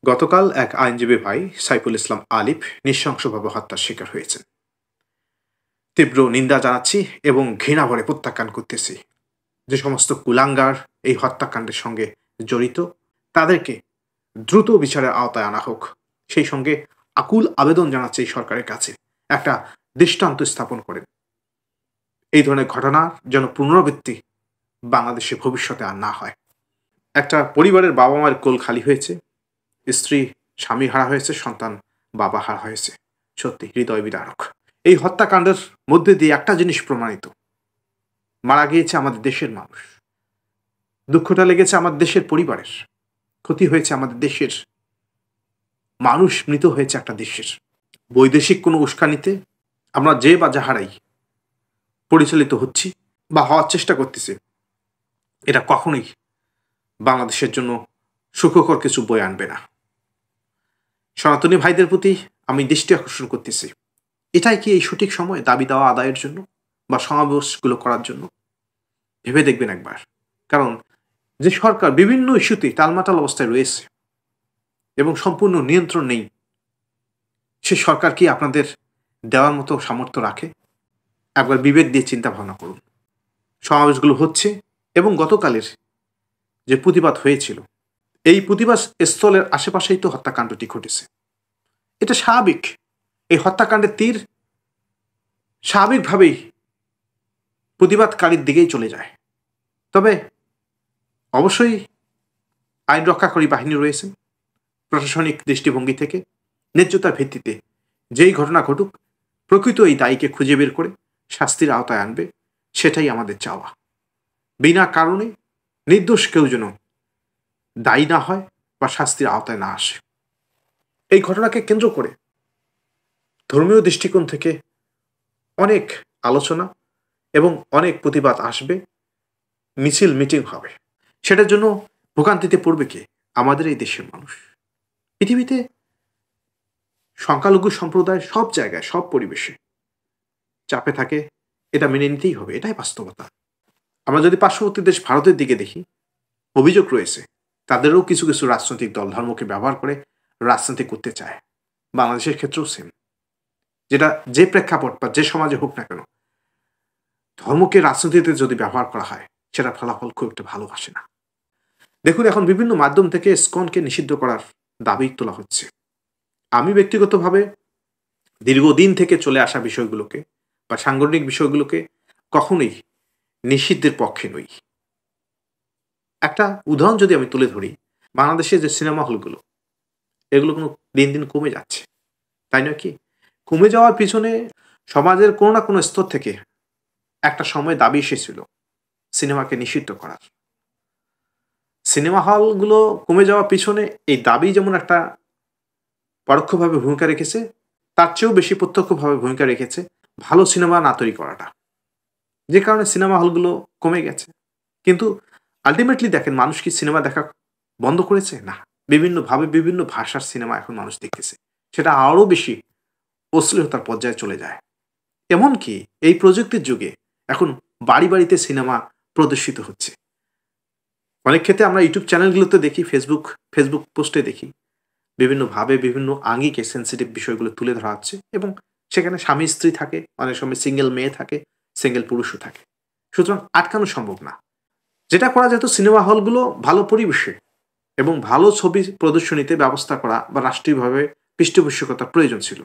গতকাল এক আইনজীবী ভাই সাইফুল ইসলাম আলিফ নৃশংসভাবে হত্যার শিকার হয়েছেন। তীব্র নিন্দা জানাচ্ছি এবং ঘৃণা ভরে প্রত্যাখ্যান করতেছি। যে সমস্ত কুলাঙ্গার এই হত্যাকাণ্ডের সঙ্গে জড়িত তাদেরকে দ্রুত বিচারের আওতায় আনা হোক। সেই সঙ্গে আকুল আবেদন জানাচ্ছে এই সরকারের কাছে একটা দৃষ্টান্ত স্থাপন করেন। এই ধরনের ঘটনার যেন পুনরাবৃত্তি বাংলাদেশে ভবিষ্যতে আর না হয়। একটা পরিবারের বাবা মায়ের কোল খালি হয়েছে, স্ত্রী স্বামী হারা হয়েছে, সন্তান বাবা হারা হয়েছে। সত্যি হৃদয় বিদারক। এই হত্যাকাণ্ডের মধ্যে দিয়ে একটা জিনিস প্রমাণিত, মারা গিয়েছে আমাদের দেশের মানুষ, দুঃখটা লেগেছে আমাদের দেশের পরিবারের, ক্ষতি হয়েছে আমাদের দেশের মানুষ, মৃত হয়েছে একটা দেশের। বৈদেশিক কোনো উস্কানিতে আমরা যে বা যাহারাই পরিচালিত হচ্ছি বা হওয়ার চেষ্টা করতেছি, এটা কখনোই বাংলাদেশের জন্য সুখকর কিছু বয়ে আনবে না। সনাতনী ভাইদের প্রতি আমি দৃষ্টি আকর্ষণ করতেছি, এটাই কি এই সঠিক সময় দাবি দেওয়া আদায়ের জন্য বা সমাবেশগুলো করার জন্য? ভেবে দেখবেন একবার। কারণ যে সরকার বিভিন্ন ইস্যুতে টালমাটাল অবস্থায় রয়েছে এবং সম্পূর্ণ নিয়ন্ত্রণ নেই, সে সরকার কি আপনাদের দেওয়ার মতো সামর্থ্য রাখে? একবার বিবেক দিয়ে চিন্তা ভাবনা করুন। সমাবেশগুলো হচ্ছে এবং গতকালের যে প্রতিবাদ হয়েছিল, এই প্রতিবাদ স্থলের আশেপাশেই তো হত্যাকাণ্ডটি ঘটেছে। এটা স্বাভাবিক। এই হত্যাকাণ্ডের তীর স্বাভাবিকভাবেই প্রতিবাদকারীর দিকেই চলে যায়। তবে অবশ্যই আইন রক্ষাকারী বাহিনী রয়েছেন, প্রশাসনিক দৃষ্টিভঙ্গি থেকে ন্যায্যতার ভিত্তিতে যেই ঘটনা ঘটুক, প্রকৃত এই দায়ীকে খুঁজে বের করে শাস্তির আওতায় আনবে, সেটাই আমাদের চাওয়া। বিনা কারণে নির্দোষ কেউ যেন দায়ী না হয় বা শাস্তির আওতায় না আসে। এই ঘটনাকে কেন্দ্র করে ধর্মীয় দৃষ্টিকোণ থেকে অনেক আলোচনা এবং অনেক প্রতিবাদ আসবে, মিছিল মিটিং হবে। সেটার জন্য ভোগান্তিতে পড়বে কে? আমাদের এই দেশের মানুষ। পৃথিবীতে সংখ্যালঘু সম্প্রদায় সব জায়গায়, সব পরিবেশে চাপে থাকে, এটা মেনে নিতেই হবে, এটাই বাস্তবতা। আমরা যদি পার্শ্ববর্তী দেশ ভারতের দিকে দেখি, অভিযোগ রয়েছে তাদেরও কিছু কিছু রাজনৈতিক দল ধর্মকে ব্যবহার করে রাজনীতি করতে চায়। বাংলাদেশের ক্ষেত্রেও সেম। যেটা যে প্রেক্ষাপট বা যে সমাজে হোক না কেন, ধর্মকে রাজনীতিতে যদি ব্যবহার করা হয়, সেটা ফলাফল খুব একটা ভালো আসে না। দেখুন, এখন বিভিন্ন মাধ্যম থেকে ইসকনকে নিষিদ্ধ করার দাবি তোলা হচ্ছে। আমি ব্যক্তিগতভাবে দীর্ঘদিন থেকে চলে আসা বিষয়গুলোকে বা সাংগঠনিক বিষয়গুলোকে কখনোই নিষিদ্ধের পক্ষে নই। একটা উদাহরণ যদি আমি তুলে ধরি, বাংলাদেশের যে সিনেমা হলগুলো, এগুলো কোনো দিন দিন কমে যাচ্ছে, তাই নয় কি? কমে যাওয়ার পিছনে সমাজের কোনো না কোনো স্তর থেকে একটা সময় দাবি এসেছিল সিনেমাকে নিষিদ্ধ করার। সিনেমা হলগুলো কমে যাওয়ার পিছনে এই দাবি যেমন একটা পরোক্ষভাবে ভূমিকা রেখেছে, তার চেয়েও বেশি প্রত্যক্ষভাবে ভূমিকা রেখেছে ভালো সিনেমা না তৈরি করাটা, যে কারণে সিনেমা হলগুলো কমে গেছে। কিন্তু আলটিমেটলি দেখেন, মানুষ কি সিনেমা দেখা বন্ধ করেছে? না। বিভিন্নভাবে বিভিন্ন ভাষার সিনেমা এখন মানুষ দেখতেছে, সেটা আরও বেশি অশ্লীলতার পর্যায়ে চলে যায়। এমনকি এই প্রযুক্তির যুগে এখন বাড়ি বাড়িতে সিনেমা প্রদর্শিত হচ্ছে। অনেক ক্ষেত্রে আমরা ইউটিউব চ্যানেলগুলোতে দেখি, ফেসবুক পোস্টে দেখি, বিভিন্নভাবে বিভিন্ন আঙ্গিকে সেন্সিটিভ বিষয়গুলো তুলে ধরা হচ্ছে এবং সেখানে স্বামী স্ত্রী থাকে, অনেক সময় সিঙ্গেল মেয়ে থাকে, সিঙ্গেল পুরুষও থাকে। সুতরাং আটকানো সম্ভব না। যেটা করা যেত, সিনেমা হলগুলো ভালো পরিবেশে এবং ভালো ছবি প্রদর্শনীতে ব্যবস্থা করা বা রাষ্ট্রীয়ভাবে পৃষ্ঠপোষকতার প্রয়োজন ছিল।